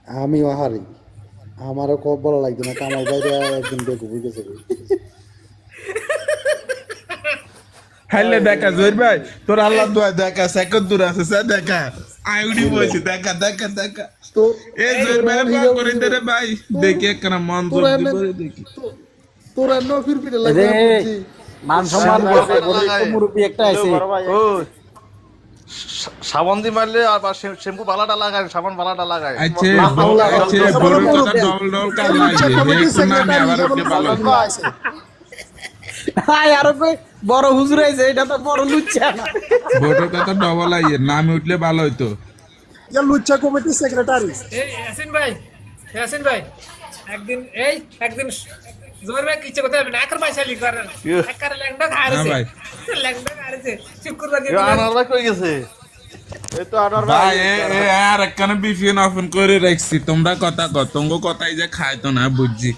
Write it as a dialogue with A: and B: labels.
A: আমিও হারি আমারও খুব ভালো লাগছে না কামাল ভাই একদিন বেকুব হয়ে গেছে
B: হাইলে দেখা জহির ভাই তোর আল্লাহ দোয়া দেখা সেকেন্ড দূর আছে স্যার দেখা আইউডি বলছি দেখা দেখা দেখা
A: তো
B: এ জহির ভাই পা করে দে রে ভাই দেখি একখানা মন জোর দি করে দেখি
A: তোরা ন ফির ফিরে লাগে বুঝছি
C: মান সম্মান মুরব্বী একটা আছে
D: ও সাবান দি মারলে আর শ্যাম্পু বালাটা লাগায় সাবান বালাটা লাগায়
B: আচ্ছা আচ্ছা বড় কথা ডবল ডবল কার লাগে হে কুনানি আবার ওকে ভালো
C: হাই আর কই বড় হুজুর আইছে এটা তো বড় লুচ্চা না
B: বড় কথা ডবল আইয়ে নামে উঠলে ভালো হইতো
E: ইয়া লুচ্চা কমিটির সেক্রেটারি
F: এই ইয়াসিন ভাই একদিন জোর ভাই কিছু কথা হবে না একর পয়সা লিখ করেন একর ল্যাংডা
B: হ্যাঁ
F: খাইছে
B: ভাই
F: ল্যাংডা খাইছে শুক্রবার দিন
D: আনার ভাই কই গেছে এই তো আনার
B: ভাই
D: ভাই
B: এ আর একখানা বিপিএন ওপেন করে রাখছি তোমরা কথা কর তোমাকে কথাই যে খাইতো না বুঝছি